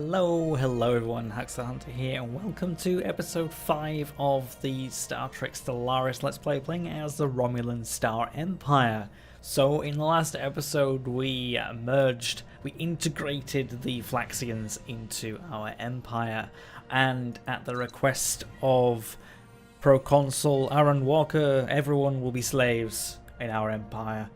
Hello everyone, Hackster Hunter here, and welcome to episode 5 of the Star Trek Stellaris Let's Play, playing as the Romulan Star Empire. So in the last episode we integrated the Flaxians into our empire, and at the request of Proconsul Aaron Walker, everyone will be slaves in our empire.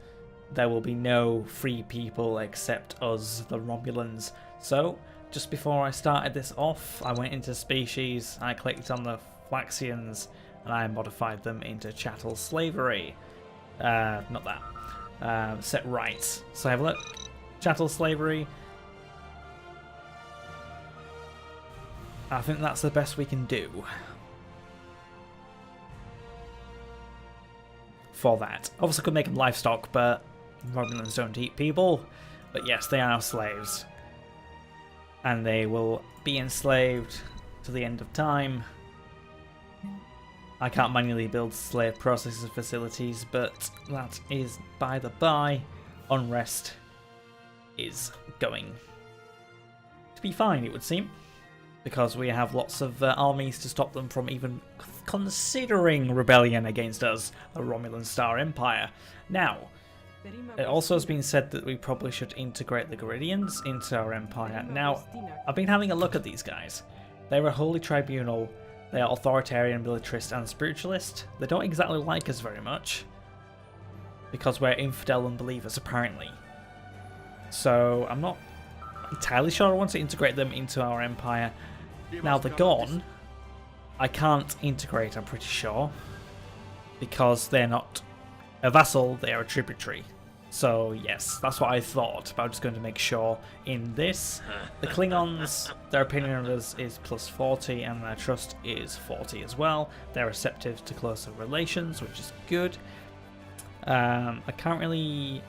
There will be no free people except us, the Romulans. So just before I started this off, I went into species, I clicked on the Flaxians, and I modified them into chattel slavery. Not that. Set rights. So have a look. Chattel slavery. I think that's the best we can do for that. Obviously I could make them livestock, but Romulans don't eat people. But yes, they are slaves. And they will be enslaved to the end of time. I can't manually build slave processing facilities, but that is by the by. Unrest is going to be fine, it would seem, because we have lots of armies to stop them from even considering rebellion against us, the Romulan Star Empire. Now, it also has been said that we probably should integrate the Geridians into our empire. Now, I've been having a look at these guys. They're a holy tribunal, they are authoritarian, militarist and spiritualist. They don't exactly like us very much, because we're infidel unbelievers apparently. So I'm not entirely sure I want to integrate them into our empire. Now the Gorn, I can't integrate, I'm pretty sure, because they're not a vassal, they are a tributary. So yes, that's what I thought, but I'm just going to make sure in this. The Klingons, their opinion of us is plus 40 and their trust is 40 as well. They're receptive to closer relations, which is good. I can't really...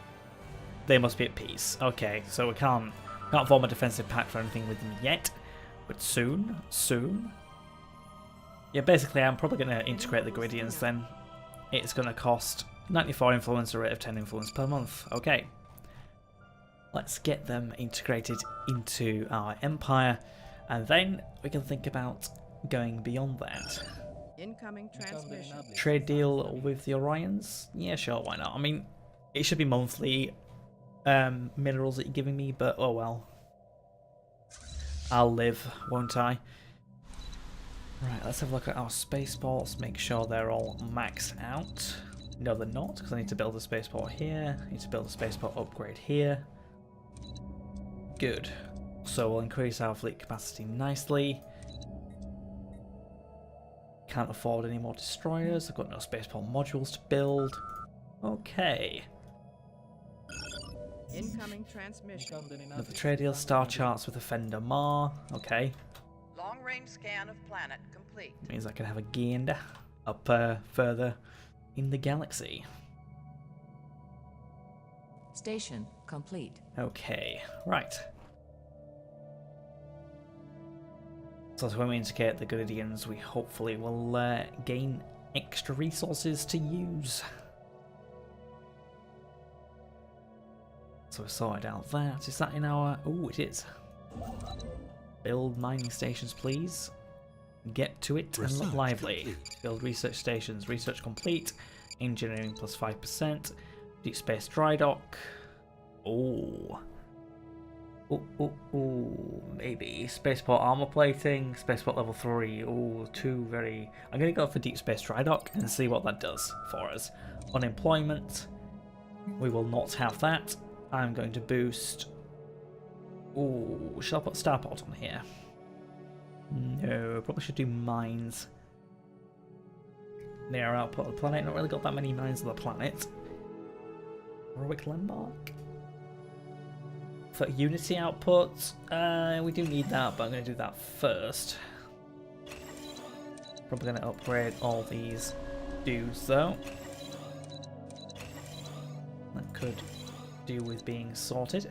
They must be at peace. Okay, so we can't form a defensive pact or anything with them yet, but soon. Yeah, basically I'm probably going to integrate the Geridians then. It's going to cost 94 influence, a rate of 10 influence per month. Okay. Let's get them integrated into our empire, and then we can think about going beyond that. Incoming transmission. Trade deal with the Orions? Yeah, sure, why not? I mean, it should be monthly minerals that you're giving me, but oh well. I'll live, won't I? Right, let's have a look at our spaceports, make sure they're all maxed out. No, they're not, because I need to build a spaceport here. I need to build a spaceport upgrade here. Good. So we'll increase our fleet capacity nicely. Can't afford any more destroyers. I've got no spaceport modules to build. Okay. Incoming transmission. Another trade deal. Star charts with Offender Mar. Okay. Long-range scan of planet complete. Means I can have a gander up further in the galaxy. Station complete. Okay, right. So when we integrate the Geridians, we hopefully will gain extra resources to use. So we sorted out that. Is that in our... Oh, it is. Build mining stations, please. Get to it and look lively. Complete. Build research stations. Research complete. Engineering plus 5%. Deep space dry dock. Oh. Maybe. Spaceport armor plating. Spaceport level 3. Oh, two very... I'm going to go for deep space dry dock and see what that does for us. Unemployment. We will not have that. I'm going to boost... Oh, shall I put starport on here? No, probably should do mines. Near output of the planet. Not really got that many mines on the planet. Heroic landmark. For Unity output, we do need that, but I'm going to do that first. Probably going to upgrade all these dudes though. That could do with being sorted.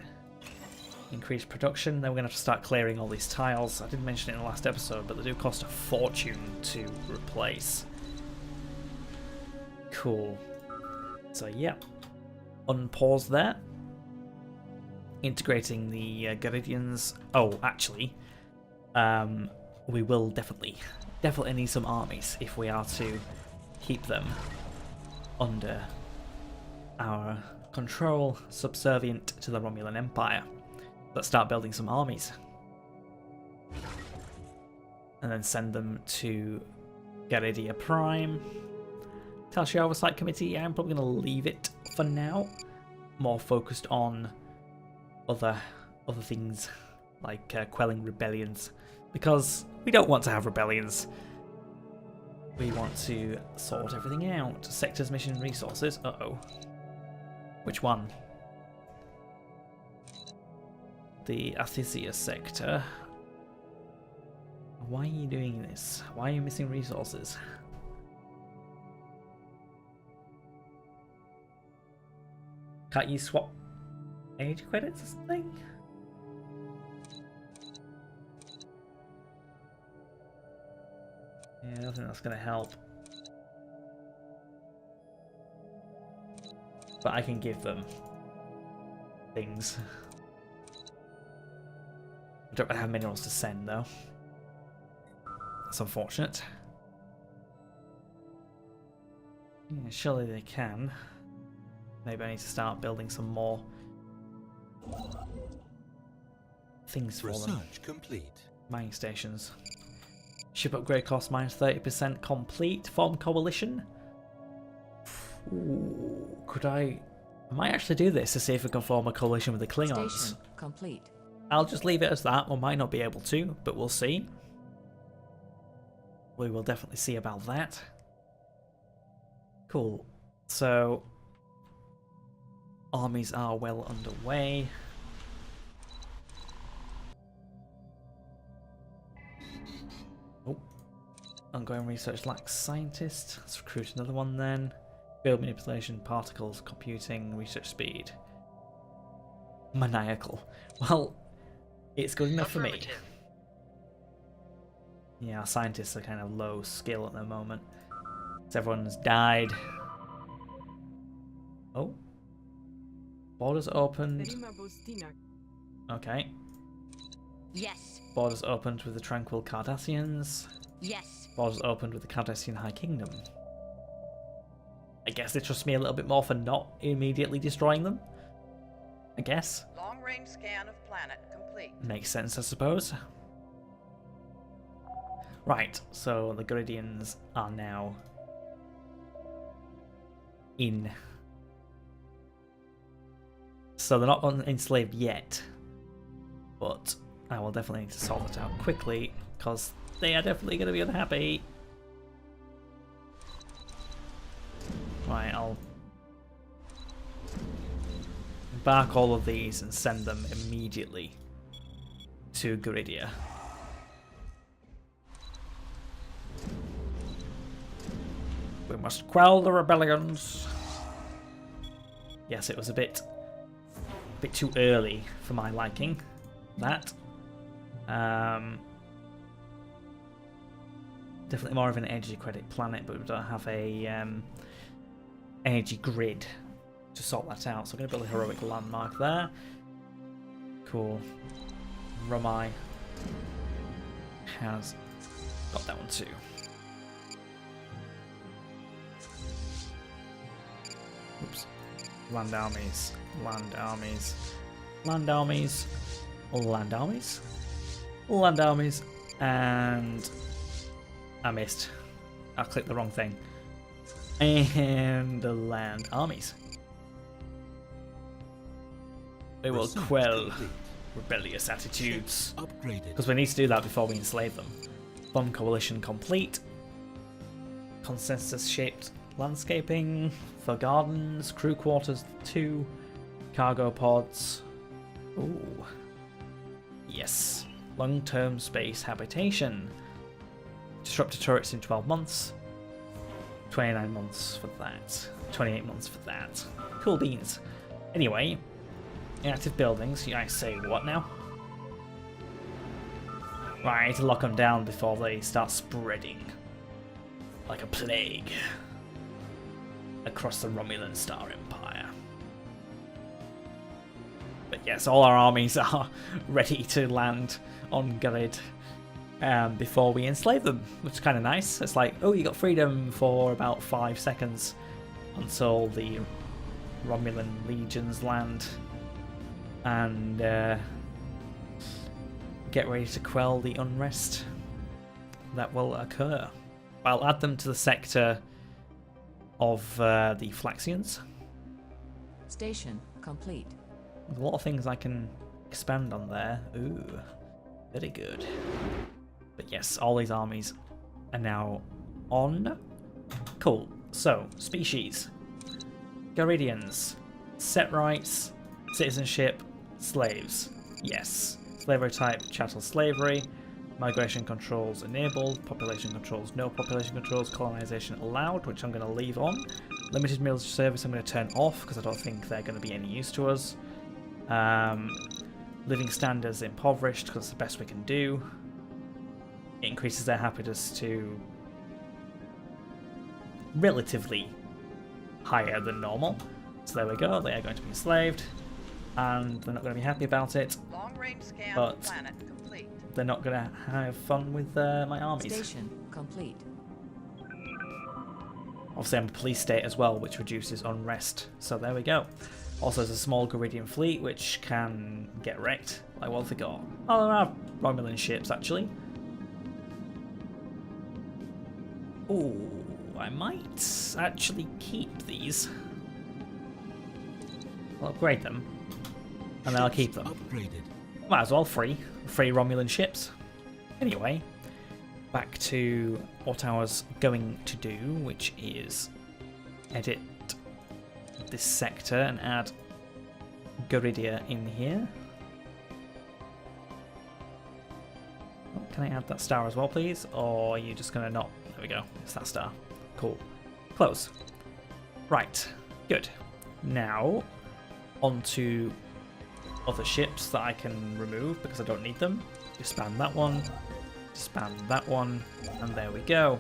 Increase production, then we're going to have to start clearing all these tiles. I didn't mention it in the last episode, but they do cost a fortune to replace. Cool. So yeah, unpause there. Integrating the Geridians. Oh, actually, we will definitely need some armies if we are to keep them under our control, subservient to the Romulan Empire. Let's start building some armies. And then send them to Garidia Prime. Telshire Oversight Committee, I'm probably going to leave it for now. More focused on other things, like quelling rebellions. Because we don't want to have rebellions. We want to sort everything out. Sectors, mission, resources. Uh-oh. Which one? The Athisia sector. Why are you doing this? Why are you missing resources? Can't you swap age credits or something? Yeah, I don't think that's going to help. But I can give them things. I don't really have minerals to send though. That's unfortunate. Yeah, surely they can. Maybe I need to start building some more things for them. Research complete. Mining stations. Ship upgrade cost minus 30% complete. Form coalition. Ooh, could I might actually do this to see if we can form a coalition with the Klingons. Station complete. I'll just leave it as that. We might not be able to, but we'll see. We will definitely see about that. Cool. So, armies are well underway. Oh. Ongoing research lacks scientists. Let's recruit another one then. Field manipulation, particles, computing, research speed. Maniacal. Well, it's good enough for me. Yeah, our scientists are kind of low skill at the moment. So everyone's died. Oh. Borders opened. Okay. Yes. Borders opened with the Tranquil Cardassians. Yes. Borders opened with the Cardassian High Kingdom. I guess they trust me a little bit more for not immediately destroying them. I guess. Long-range scan of planet complete. Makes sense, I suppose. Right, so the Garidians are now in. So they're not enslaved yet, but I will definitely need to sort it out quickly because they are definitely going to be unhappy. Right, I'll embark all of these and send them immediately to Garidia. We must quell the rebellions. Yes, it was a bit too early for my liking. That. Definitely more of an energy credit planet, but we don't have a energy grid to sort that out. So I'm going to build a heroic landmark there. Cool. Romi has got that one too. Oops. Land armies, land armies, land armies, land armies, land armies, and I missed. I clicked the wrong thing. And the land armies. They will quell rebellious attitudes. Because we need to do that before we enslave them. Bomb coalition complete. Consensus shaped landscaping for gardens, crew quarters 2, cargo pods. Ooh. Yes. Long-term space habitation. Disruptor turrets in 12 months. 29 months for that. 28 months for that. Cool beans. Anyway, inactive buildings. I say what now? Right, I need to lock them down before they start spreading like a plague across the Romulan Star Empire. But yes, all our armies are ready to land on Garid before we enslave them, which is kind of nice. It's like, oh, you got freedom for about 5 seconds until the Romulan legions land and get ready to quell the unrest that will occur. I'll add them to the sector of the Flaxians. Station complete. There's a lot of things I can expand on there. Ooh, very good. But yes, all these armies are now on. Cool. So, species. Garidians. Set rights. Citizenship. Slaves. Yes. Slavery type, chattel slavery. Migration controls enabled. Population controls, no population controls. Colonization allowed, which I'm going to leave on. Limited military service I'm going to turn off because I don't think they're going to be any use to us. Living standards impoverished because it's the best we can do. It increases their happiness to relatively higher than normal. So there we go, they are going to be enslaved, and they're not going to be happy about it. Long-range scan But of planet complete. they're not going to have fun with my armies. Station complete. Obviously I'm a police state as well, which reduces unrest. So there we go. Also there's a small Garidian fleet which can get wrecked. Like what have they got? Oh, there are Romulan ships actually. Ooh, I might actually keep these. I'll upgrade them. And then I'll keep them. Upgraded. Might as well free Romulan ships. Anyway, back to what I was going to do, which is edit this sector and add Garidia in here. Oh, can I add that star as well, please? Or are you just going to not? There we go. It's that star. Cool. Close. Right. Good. Now, onto other ships that I can remove because I don't need them. Expand that one. Expand that one. And there we go.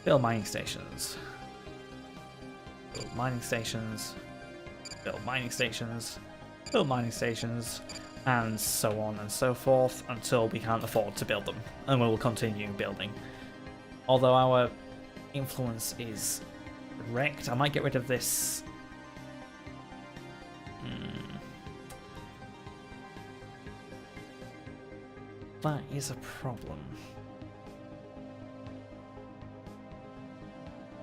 Build mining stations. Build mining stations. Build mining stations. Build mining stations. And so on and so forth until we can't afford to build them. And we will continue building. Although our influence is wrecked, I might get rid of this. That is a problem.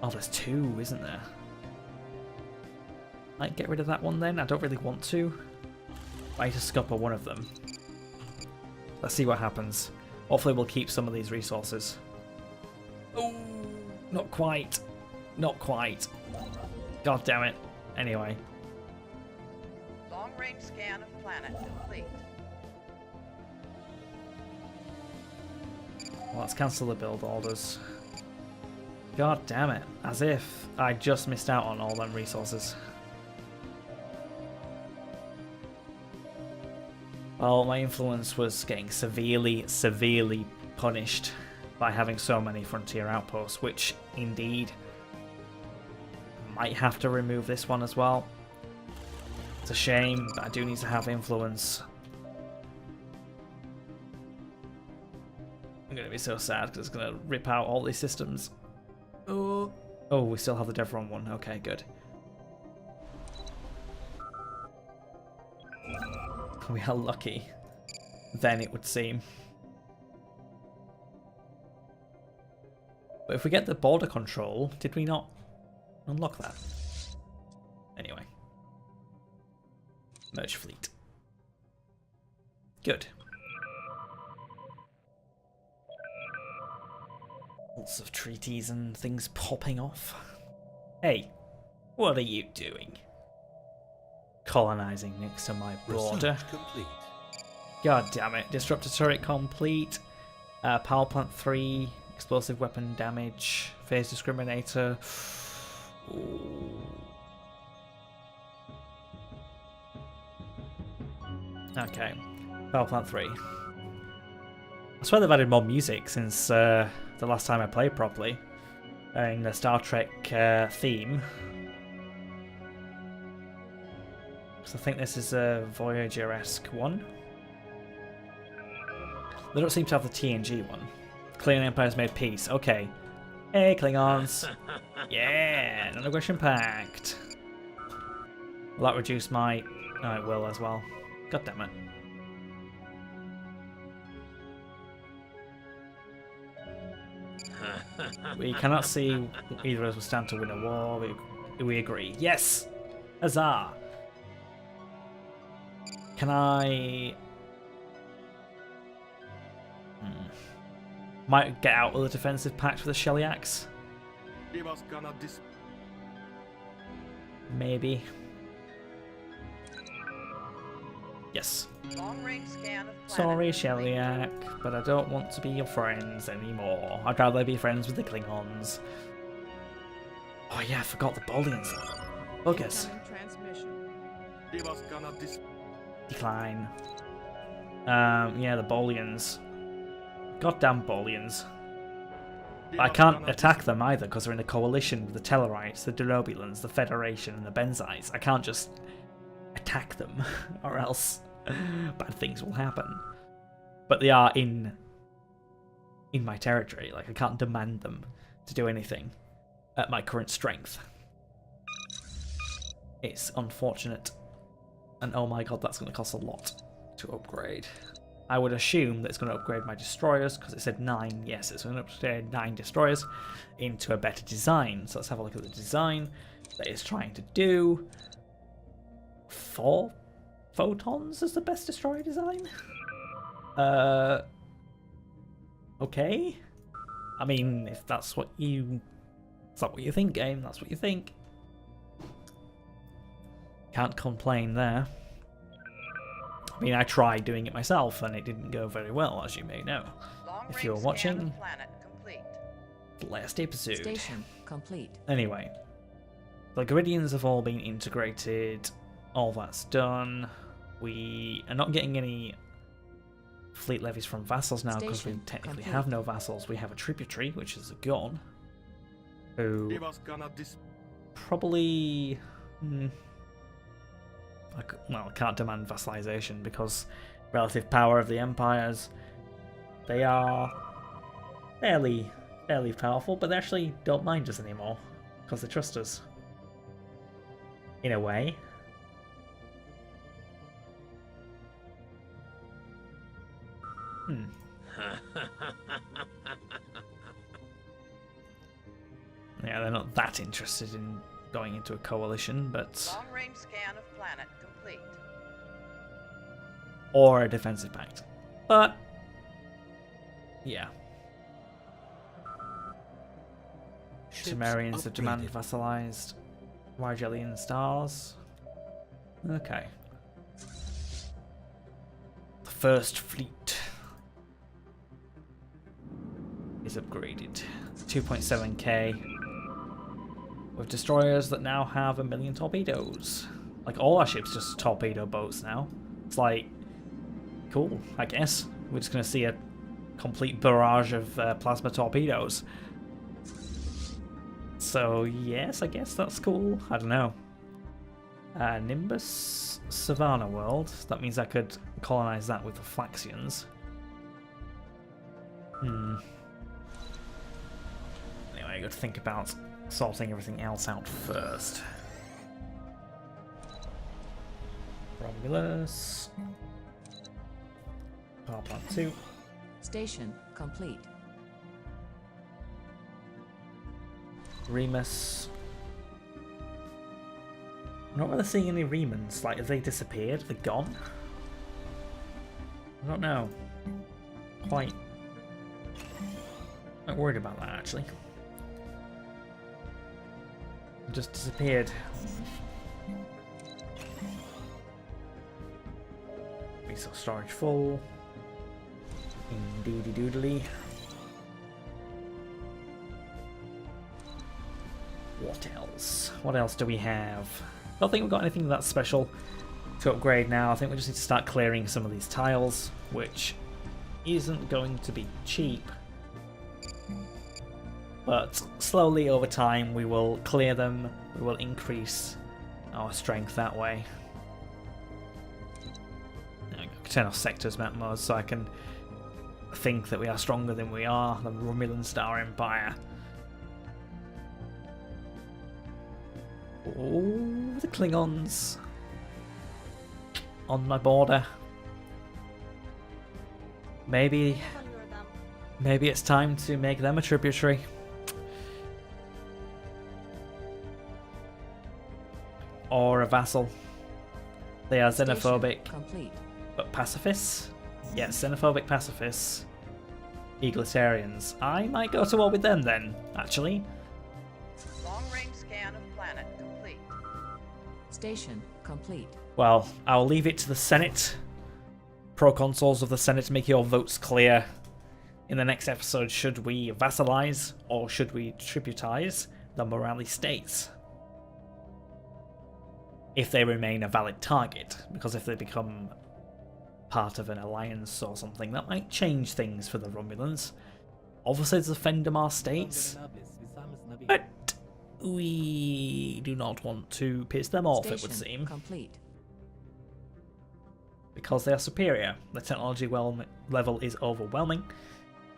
Oh, there's two, isn't there? Might get rid of that one then. I don't really want to. I need to scupper one of them. Let's see what happens. Hopefully we'll keep some of these resources. Oh, not quite. Not quite. God damn it. Anyway. Long-range scan of planet complete. Well, let's cancel the build orders. God damn it. As if I just missed out on all them resources. Well, my influence was getting severely punished by having so many frontier outposts, which indeed might have to remove this one as well. It's a shame, but I do need to have influence. I'm going to be so sad because it's going to rip out all these systems. Oh, we still have the Devron one. Okay, good. We are lucky, then it would seem. But if we get the border control, did we not unlock that? Anyway. Merge fleet. Good. Lots of treaties and things popping off. Hey, what are you doing? Colonizing next to my border. Research complete. God damn it. Disruptor turret complete. Power plant 3. Explosive weapon damage. Phase discriminator. Ooh. Okay. Power plant 3. I swear they've added more music since the last time I played properly. In the Star Trek theme. So I think this is a Voyager-esque one. They don't seem to have the TNG one. Klingon Empire's made peace. Okay. Hey, Klingons. Yeah, non-aggression pact. Will that reduce my... Oh, it will as well. God damn it. We cannot see either of us will stand to win a war. We agree. Yes! Huzzah! Can I... Might get out of the defensive pact with the Shelly Axe. Maybe. Yes. Long-range scan of planet Sorry, complete. Shellyak, but I don't want to be your friends anymore. I'd rather be friends with the Klingons. Oh yeah, I forgot the Bolians. Buggers. Decline. Yeah, the Bolians. Goddamn Bolians. I can't attack them either because they're in a coalition with the Tellarites, the Derobulans, the Federation, and the Benzites. I can't just attack them, or else bad things will happen. But they are in my territory. Like, I can't demand them to do anything at my current strength. It's unfortunate. And oh my god, that's going to cost a lot to upgrade. I would assume that it's going to upgrade my destroyers, because it said 9. Yes, it's going to upgrade 9 destroyers into a better design. So let's have a look at the design that it's trying to do. 4 photons is the best destroyer design? Okay. I mean, if that's what you... Is that what you think, game? That's what you think. Can't complain there. I mean, I tried doing it myself, and it didn't go very well, as you may know. If you're watching, the last episode. Station complete. Anyway, the Geridians have all been integrated. All that's done. We are not getting any fleet levies from vassals now because we technically have no vassals. We have a tributary, which is a gun, who probably... well, can't demand vassalization because relative power of the empires, they are fairly powerful, but they actually don't mind us anymore because they trust us in a way. Yeah, they're not that interested in going into a coalition, but... Long-range scan of planet complete. Or a defensive pact. But... yeah. Sumerians have demanded vassalized. Rigelian stars. Okay. The first fleet is upgraded. 2.7k. With destroyers that now have 1 million torpedoes. Like, all our ships just torpedo boats now. It's like, cool, I guess. We're just going to see a complete barrage of plasma torpedoes. So, yes, I guess that's cool. I don't know. Nimbus Savannah World. That means I could colonize that with the Flaxians. Anyway, I got to think about sorting everything else out first. Romulus. Power plant 2. Station complete. Remus. I'm not really seeing any Remans. Like, have they disappeared? They're gone? I don't know. Quite worried about that, actually. Just disappeared. Resource storage full. Indeedy doodly. What else? What else do we have? I don't think we've got anything that special to upgrade now. I think we just need to start clearing some of these tiles, which isn't going to be cheap. But slowly over time we will clear them, we will increase our strength that way. Now I can turn off sectors map mode so I can think that we are stronger than we are. The Romulan Star Empire. Oh, the Klingons on my border. Maybe it's time to make them a tributary. Or a vassal. They are xenophobic, Complete. but pacifists? Yes, xenophobic pacifists. Egalitarians. I might go to war with them then, actually. Long-range scan of planet complete. Station complete. Well, I'll leave it to the Senate. Proconsuls of the Senate, make your votes clear. In the next episode, should we vassalize or should we tributize the Morali states? If they remain a valid target, because if they become part of an alliance or something, that might change things for the Romulans. Obviously, to defend our states, but we do not want to piss them off, it would seem. Complete. Because they are superior. The technology level is overwhelming.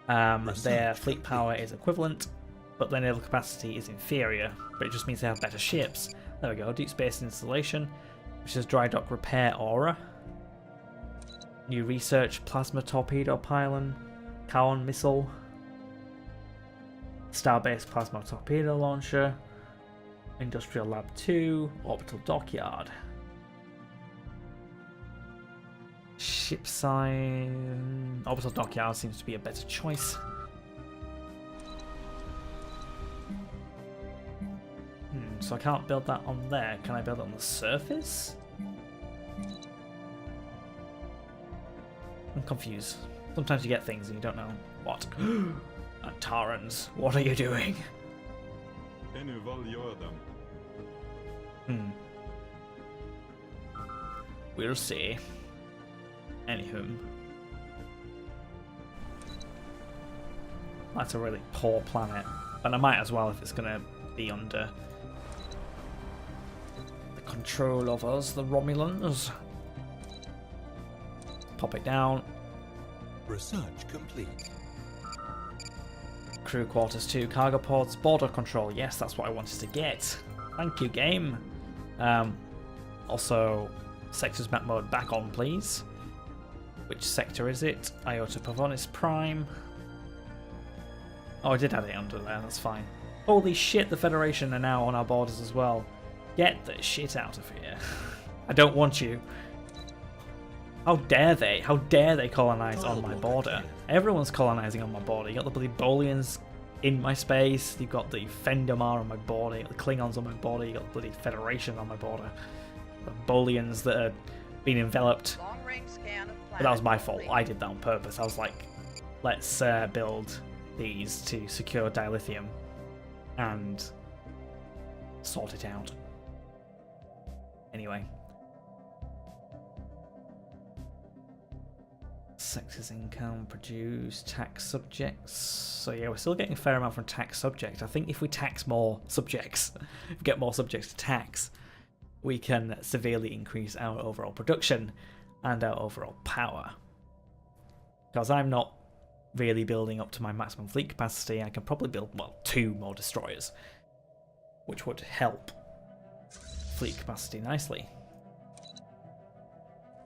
Their fleet power is equivalent, but their naval capacity is inferior. But it just means they have better ships. There we go, deep space installation, which is dry dock repair aura. New research, plasma torpedo pylon, Cowan missile, star-based plasma torpedo launcher, industrial lab 2, orbital dockyard. Ship size, orbital dockyard seems to be a better choice. So I can't build that on there. Can I build it on the surface? I'm confused. Sometimes you get things and you don't know what. Antarans, what are you doing? We'll see. Anywho. That's a really poor planet. But I might as well if it's going to be under control of us, the Romulans. Pop it down. Research complete. Crew quarters 2, cargo pods, border control. Yes, that's what I wanted to get. Thank you, game. Also, sectors map mode back on, please. Which sector is it? Iota Pavonis Prime. Oh, I did add it under there, that's fine. Holy shit, the Federation are now on our borders as well. Get the shit out of here. I don't want you. How dare they? How dare they colonize on my border? Everyone's colonizing on my border. You got the bloody Bolians in my space. You've got the Fendamar on my border. You got the Klingons on my border. You got the bloody Federation on my border. The Bolians that are being enveloped. Long-range scan of planet But that was my fault. complete. I did that on purpose. I was like, let's build these to secure dilithium and sort it out. Anyway. Sectors income, produce, tax subjects. So yeah, we're still getting a fair amount from tax subject. I think if we tax more subjects, if we get more subjects to tax, we can severely increase our overall production and our overall power. Because I'm not really building up to my maximum fleet capacity, I can probably build, well, 2 more destroyers, which would help fleet capacity nicely.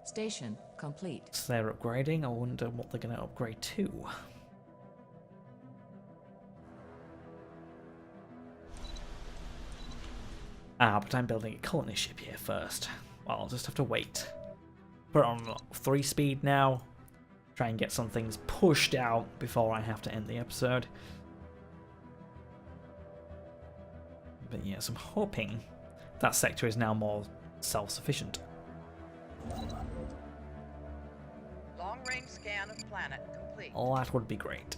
Station complete. So they're upgrading. I wonder what they're going to upgrade to. But I'm building a colony ship here first. Well, I'll just have to wait. Put it on 3 speed now. Try and get some things pushed out before I have to end the episode. But yes, I'm hoping that sector is now more self-sufficient. Long-range scan of planet complete. Oh, that would be great.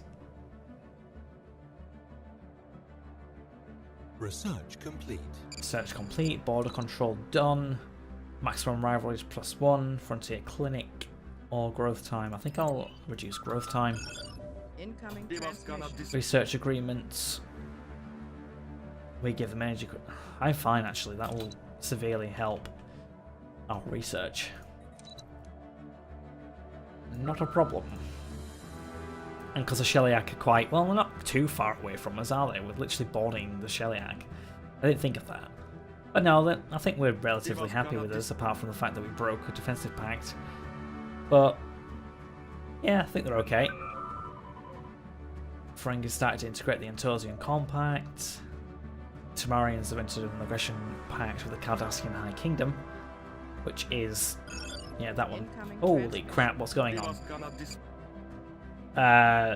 Research complete. Search complete, border control done, maximum rivalries +1, frontier clinic, or growth time. I think I'll reduce growth time. Incoming transmission. Research agreements. We give them energy. I'm fine actually, that will severely help our research. Not a problem. And because the Shellyak are quite, well, they're not too far away from us, are they? We're literally boarding the Shellyak. I didn't think of that. But no, I think we're relatively happy with this, apart from the fact that we broke a defensive pact. But, yeah, I think they're okay. Ferengi's started to integrate the Antosian Compact. Tamarians have entered an aggression pact with the Cardassian High Kingdom, which is, yeah, that one. Holy crap, what's going on?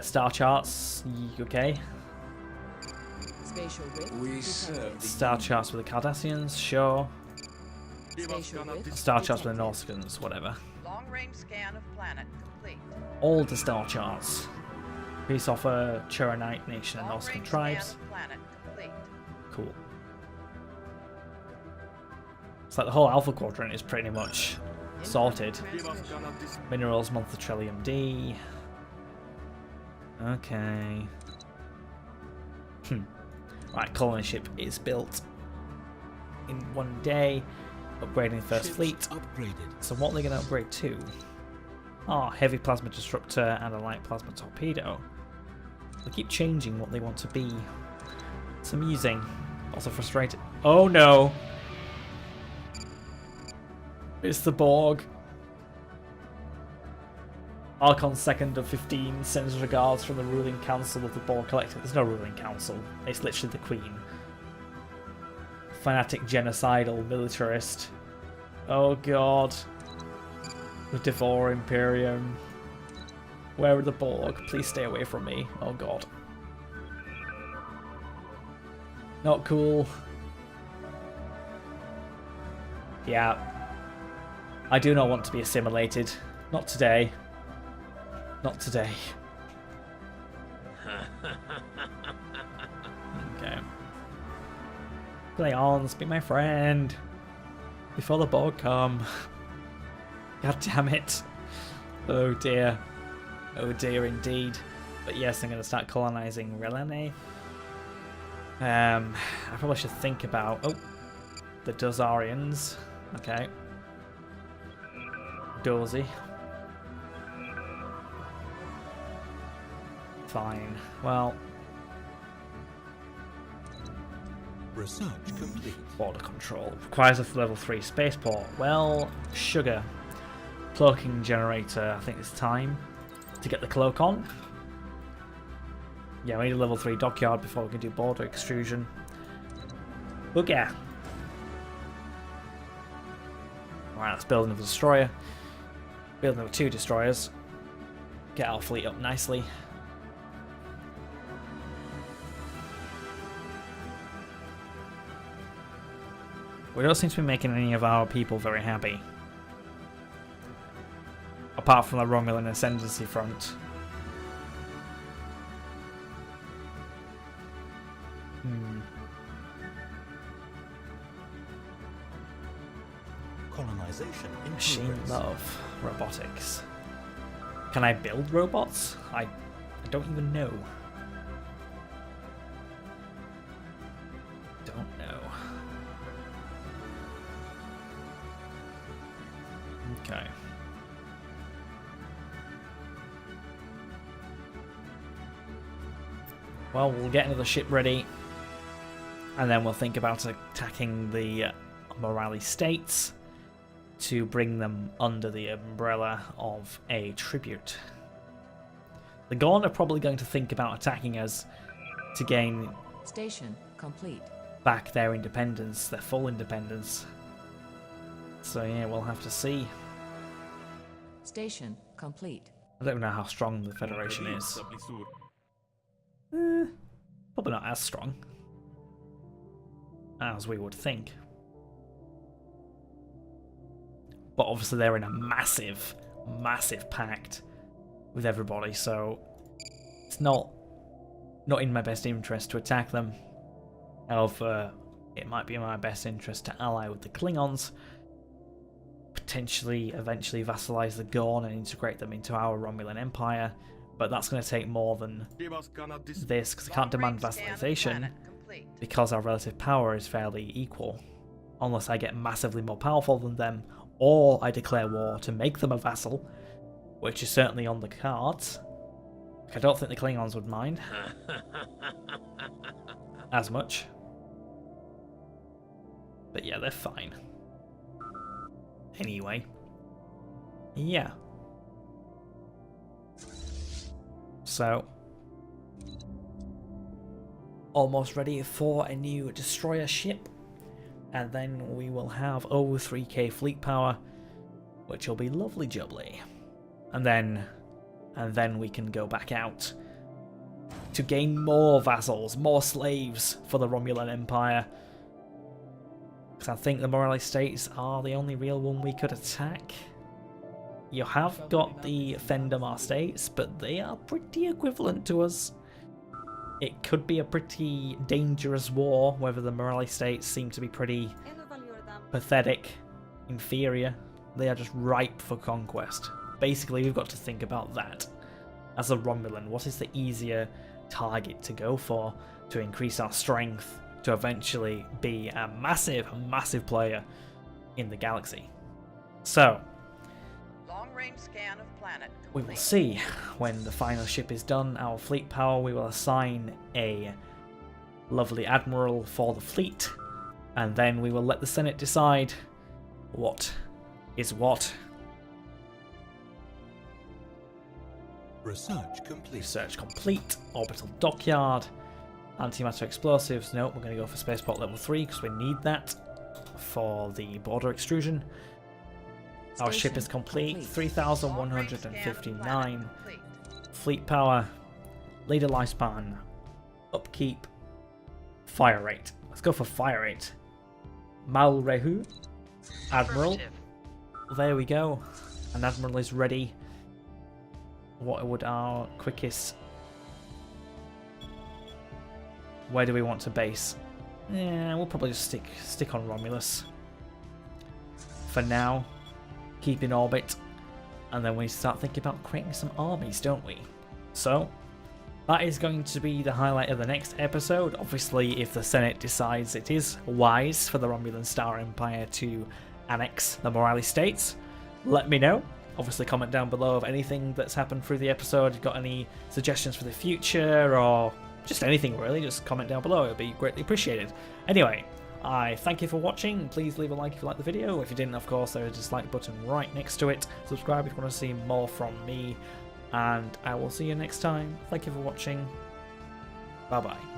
Star charts, okay. Spatial width. We serve Star charts with the Cardassians, sure. Spatial width. Star charts with the Norskans, whatever. Long-range scan of planet complete. All the star charts. Peace offer, Churanite Nation and Norscan Long-range tribes. scan of planet complete. Cool. It's like the whole Alpha Quadrant is pretty much sorted. Minerals, monthly Trillium D. Okay. Right, colony ship is built in one day. Upgrading first fleet. Upgraded. So what are they going to upgrade to? Oh, heavy plasma disruptor and a light plasma torpedo. They keep changing what they want to be. It's amusing. Also frustrated. Oh no! It's the Borg. Archon 2nd of 15 sends regards from the ruling council of the Borg Collective. There's no ruling council. It's literally the Queen. Fanatic, genocidal, militarist. Oh god. The Devore Imperium. Where are the Borg? Please stay away from me. Oh god. Not cool. Yeah. I do not want to be assimilated. Not today. Not today. Okay. Play on, be my friend. Before the Borg come. God damn it. Oh dear. Oh dear indeed. But yes, I'm going to start colonizing Relene. I probably should think about... Oh, the Dozarians. Okay. Dozy. Fine. Well... Research complete. Border control. Requires a level 3 spaceport. Well, sugar. Cloaking generator. I think it's time to get the cloak on. Yeah, we need a level 3 dockyard before we can do border extrusion. But yeah. Alright, let's build another destroyer. Build another 2 destroyers. Get our fleet up nicely. We don't seem to be making any of our people very happy. Apart from the Romulan Ascendancy front. Colonization in Machine progress. love. Robotics. Can I build robots? I don't even know. Don't know. Okay. Well, we'll get another ship ready, and then we'll think about attacking the Morale states to bring them under the umbrella of a tribute. The Gorn are probably going to think about attacking us to gain Station complete. back their independence, their full independence. So yeah, we'll have to see. Station complete. I don't know how strong the Federation is. Probably not as strong as we would think. But obviously they're in a massive, massive pact with everybody, so it's not in my best interest to attack them. However, it might be in my best interest to ally with the Klingons, potentially eventually vassalize the Gorn and integrate them into our Romulan Empire, but that's going to take more than this, because I can't demand vassalization because our relative power is fairly equal, unless I get massively more powerful than them, or I declare war to make them a vassal, which is certainly on the cards. I don't think the Klingons would mind as much. But yeah, they're fine. Anyway. Yeah. So, almost ready for a new destroyer ship, and then we will have over 3k fleet power, which will be lovely jubbly. And then we can go back out to gain more vassals, more slaves for the Romulan Empire. Because I think the Morale States are the only real one we could attack. You have got the Fendamar States, but they are pretty equivalent to us. It could be a pretty dangerous war, whether the Morale States seem to be pretty pathetic, inferior. They are just ripe for conquest. Basically, we've got to think about that. As a Romulan, what is the easier target to go for to increase our strength, to eventually be a massive, massive player in the galaxy? So, Long-range scan of planet we will complete. see when the final ship is done. Our fleet power, we will assign a lovely admiral for the fleet, and then we will let the Senate decide what is what. Research complete. Research complete. Orbital dockyard. Antimatter explosives. Nope, we're going to go for spaceport level 3 because we need that for the border extrusion. Our ship is complete. Long-range 3,159. scan of planet complete. Fleet power. Leader lifespan. Upkeep. Fire rate. Let's go for fire rate. Malrehu. Admiral. Affirmative. There we go. An admiral is ready. What would our quickest... Where do we want to base? Yeah, we'll probably just stick on Romulus for now. Keep in orbit, and then we start thinking about creating some armies, don't we? So that is going to be the highlight of the next episode. Obviously, if the Senate decides it is wise for the Romulan Star Empire to annex the Morale States, let me know. Obviously, comment down below of anything that's happened through the episode. Got any suggestions for the future, or just anything really, just comment down below. It would be greatly appreciated. Anyway, I thank you for watching. Please leave a like if you like the video. If you didn't, of course, there is a dislike button right next to it. Subscribe if you want to see more from me, and I will see you next time. Thank you for watching. Bye bye.